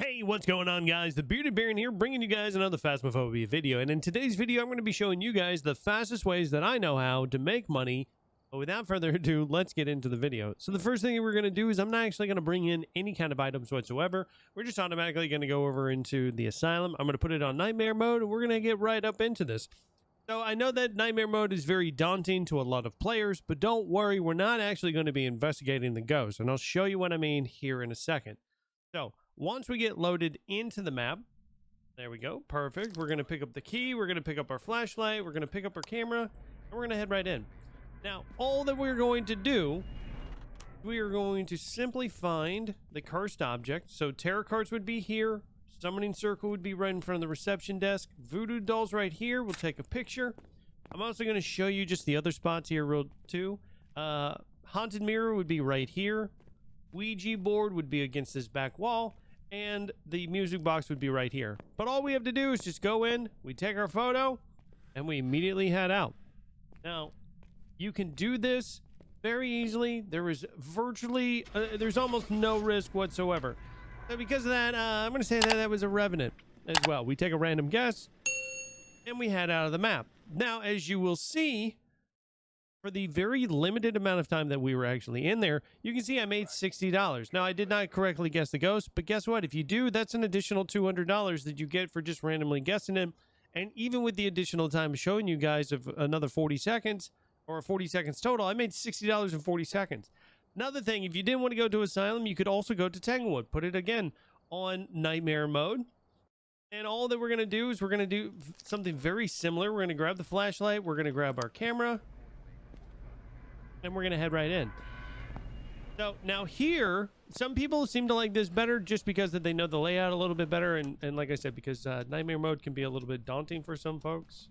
Hey, what's going on, guys? The Bearded Baron here, bringing you guys another Phasmophobia video. And in today's video, I'm going to be showing you guys the fastest ways that I know how to make money. But without further ado, let's get into the video. So the first thing that we're going to do is I'm not actually going to bring in any kind of items whatsoever. We're just automatically going to go over into the asylum. I'm going to put it on nightmare mode, and we're going to get right up into this. So I know that nightmare mode is very daunting to a lot of players, but don't worry, we're not actually going to be investigating the ghost. And I'll show you what I mean here in a second. So once we get loaded into the map, there we go, perfect. We're going to pick up the key, we're going to pick up our flashlight, we're going to pick up our camera, and we're going to head right in. Now, all that we're going to do, we are going to simply find the cursed object. So tarot cards would be here, summoning circle would be right in front of the reception desk, voodoo dolls right here. We'll take a picture. I'm also going to show you just the other spots here real too. Haunted mirror would be right here. Ouija board would be against this back wall, and the music box would be right here. But all we have to do is just go in, we take our photo, and we immediately head out. Now, you can do this very easily. There is virtually, there's almost no risk whatsoever. So because of that, I'm going to say that that was a revenant as well. We take a random guess, and we head out of the map. Now, as you will see, for the very limited amount of time that we were actually in there, you can see I made $60. Now, I did not correctly guess the ghost, but guess what? If you do, that's an additional $200 that you get for just randomly guessing him. And even with the additional time showing you guys of another 40 seconds, or 40 seconds total, I made $60 in 40 seconds. Another thing, if you didn't want to go to Asylum, you could also go to Tanglewood. Put it again on Nightmare mode. And all that we're going to do is we're going to do something very similar. We're going to grab the flashlight. We're going to grab our camera. And we're going to head right in. So now here, some people seem to like this better just because that they know the layout a little bit better. And like I said, because Nightmare mode can be a little bit daunting for some folks.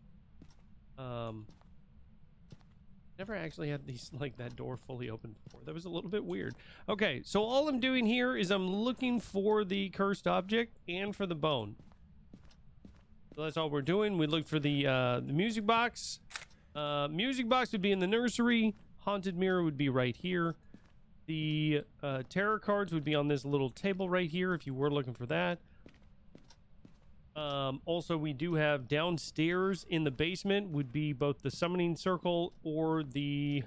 Never actually had these like that door fully open before. That was a little bit weird. Okay, so all I'm doing here is I'm looking for the cursed object and for the bone. So that's all we're doing. We look for the music box. Music box would be in the nursery. Haunted mirror would be right here. The tarot cards would be on this little table right here if you were looking for that. Also, we do have downstairs in the basement would be both the summoning circle or the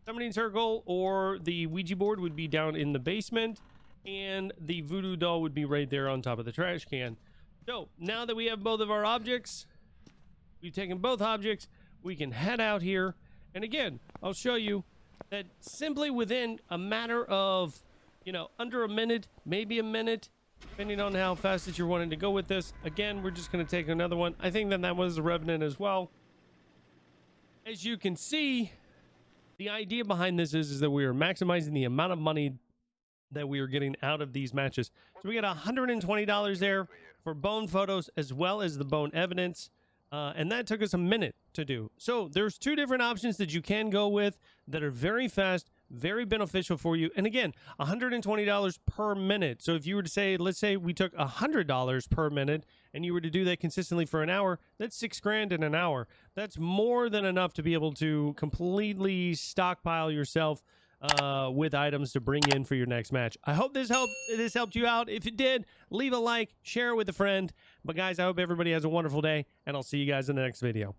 summoning circle or the Ouija board would be down in the basement, and the voodoo doll would be right there on top of the trash can. So now that we have both of our objects, we've taken both objects, we can head out here. And again, I'll show you that simply within a matter of, under a minute, maybe a minute, depending on how fast that you're wanting to go with this. Again, we're just going to take another one. I think that was a revenant as well. As you can see, the idea behind this is that we are maximizing the amount of money that we are getting out of these matches. So we got $120 there for bone photos as well as the bone evidence. And that took us a minute to do. So there's two different options that you can go with that are very fast, very beneficial for you. And again, $120 per minute. So if you were to say, let's say we took $100 per minute and you were to do that consistently for an hour, that's $6,000 in an hour. That's more than enough to be able to completely stockpile yourself with items to bring in for your next match. I hope this helped you out. If it did, leave a like, share it with a friend. But guys, I hope everybody has a wonderful day, and I'll see you guys in the next video.